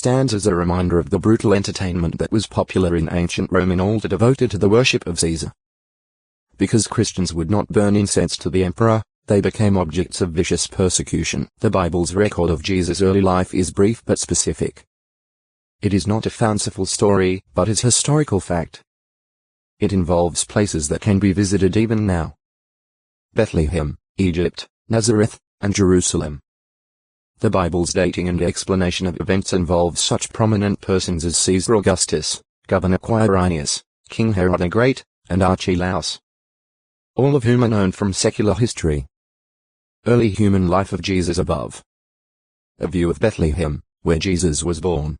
stands as a reminder of the brutal entertainment that was popular in ancient Rome, an altar devoted to the worship of Caesar. Because Christians would not burn incense to the emperor, they became objects of vicious persecution. The Bible's record of Jesus' early life is brief but specific. It is not a fanciful story, but is historical fact. It involves places that can be visited even now: Bethlehem, Egypt, Nazareth, and Jerusalem. The Bible's dating and explanation of events involves such prominent persons as Caesar Augustus, Governor Quirinius, King Herod the Great, and Archelaus, all of whom are known from secular history. Early human life of Jesus above. A view of Bethlehem, where Jesus was born.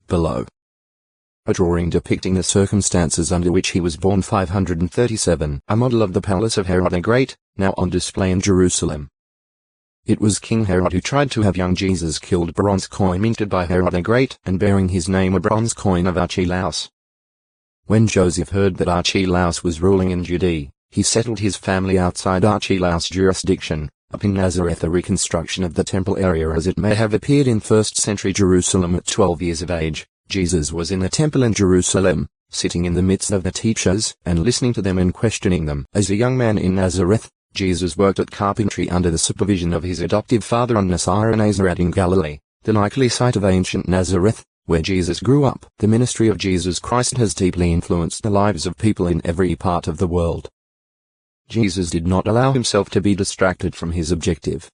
Below. A drawing depicting the circumstances under which he was born. 537. A model of the palace of Herod the Great, now on display in Jerusalem. It was King Herod who tried to have young Jesus killed. Bronze coin minted by Herod the Great and bearing his name, a bronze coin of Archelaus. When Joseph heard that Archelaus was ruling in Judea, he settled his family outside Archelaus' jurisdiction, up in Nazareth. A reconstruction of the temple area as it may have appeared in 1st century Jerusalem. At 12 years of age, Jesus was in the temple in Jerusalem, sitting in the midst of the teachers and listening to them and questioning them. As a young man in Nazareth, Jesus worked at carpentry under the supervision of his adoptive father on Nazareth in Galilee, the likely site of ancient Nazareth, where Jesus grew up. The ministry of Jesus Christ has deeply influenced the lives of people in every part of the world. Jesus did not allow himself to be distracted from his objective.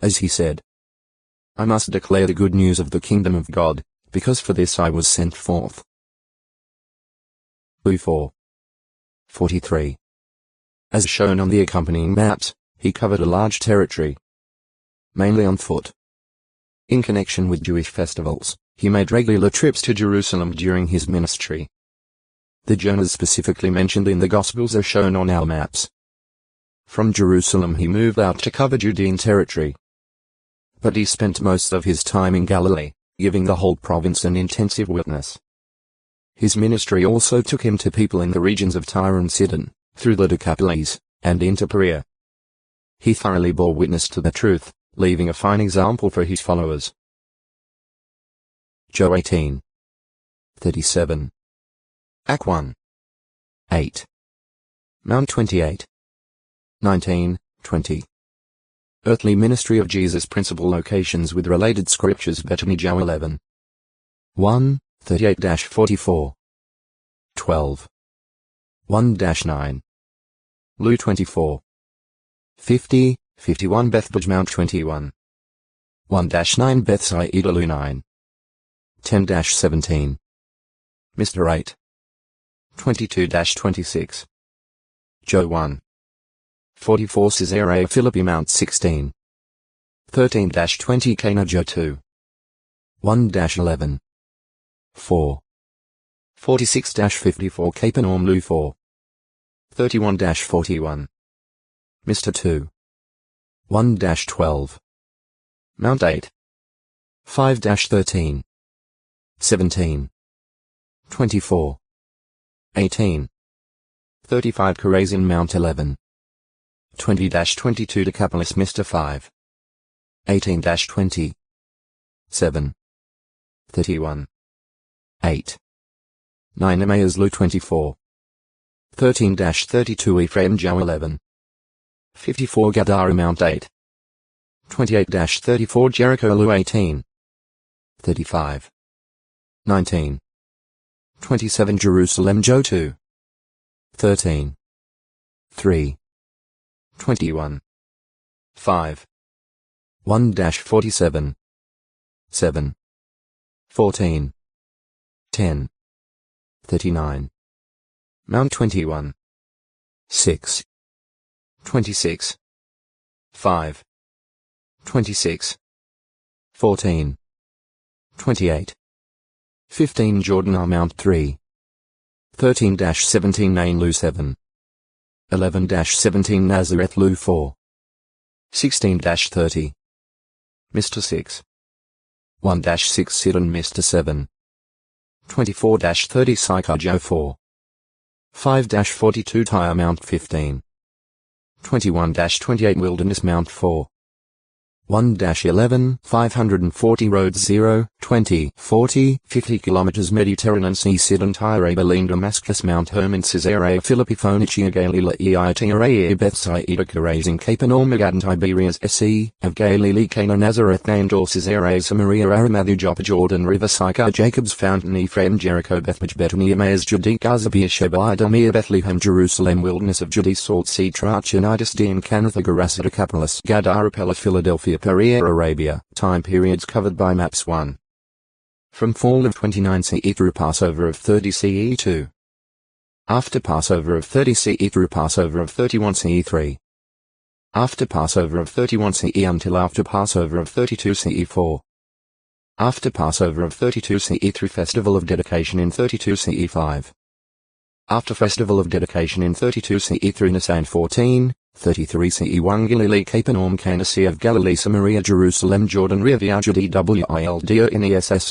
As he said, "I must declare the good news of the kingdom of God, because for this I was sent forth." Luke 4:43. As shown on the accompanying maps, he covered a large territory, mainly on foot. In connection with Jewish festivals, he made regular trips to Jerusalem during his ministry. The journeys specifically mentioned in the Gospels are shown on our maps. From Jerusalem he moved out to cover Judean territory. But he spent most of his time in Galilee, giving the whole province an intensive witness. His ministry also took him to people in the regions of Tyre and Sidon, through the Decapolis, and into Perea. He thoroughly bore witness to the truth, leaving a fine example for his followers. Job 18:37. Ac 1:8. Mount 28:19-20. Earthly ministry of Jesus. Principal locations with related scriptures. Bethany Joe 11:1-38-44. 12. 1-9. Lu 24:50-51. Bethpage Mount 21. 1-9. Bethsaida Lu 9. 10-17. Mr. 8. 22-26. Joe 1:44. Caesarea Philippi Mount 16. 13-20. Cana Joe 2. 1-11. 4. 46-54. Capernaum Lu 4. 31-41. Mr. 2. 1-12. Mount 8. 5-13. 17. 24. 18. 35. Chorazin Mount 11. 20-22. Decapolis Mr. 5. 18-20. 7. 31. 8. 9. Emmaus Lu 24. 13-32. Ephraim Joe 11. 54. Gadara Mount 8. 28-34. Jericho Lu 18. 35. 19. 27. Jerusalem Joe 2. 13. 3. 21. 5. 1-47. 7. 14. 10. 39. Mount 21. 6. 26. 5. 26. 14. 28. 15. Jordan R Mount 3. 13-17. Nain Lu 7. 11-17. Nazareth Lu 4. 16-30. Mr. 6. 1-6. Sidon Mr. 7. 24-30. Sychar Joe 4. 5-42. Tyre Mount 15. 21-28. Wilderness Mount 4. 1-11. 540. Roads 0, 20, 40, 50 kilometers Mediterranean Sea Sidon Tyre Berlin Damascus Mount Hermon Caesarea Philippi Phoenicia Galilee Eitira Bethsaida Chorazin Capernaum Magadan Tiberias Sea of Galilee Cana Nazareth Andor Caesarea Samaria Arimathu Joppa Jordan River Sychar Jacob's Fountain Ephraim Jericho Bethpage Bethany Emmaus Judea Gaza Beersheba Idumea Bethlehem Jerusalem Wilderness of Judea Salt Sea Trachonitis Dean Canatha Gerasa Decapolis Gadara Pella Philadelphia Perea Arabia. Time periods covered by maps 1. From fall of 29 CE through Passover of 30 CE 2. After Passover of 30 CE through Passover of 31 CE 3. After Passover of 31 CE until after Passover of 32 CE 4. After Passover of 32 CE through Festival of Dedication in 32 CE 5. After Festival of Dedication in 32 CE through Nisan 14, 33 CE 1 Galilee Capernaum Cana Sea of Galilee Samaria Jerusalem Jordan Riviera Judea Wildo Ness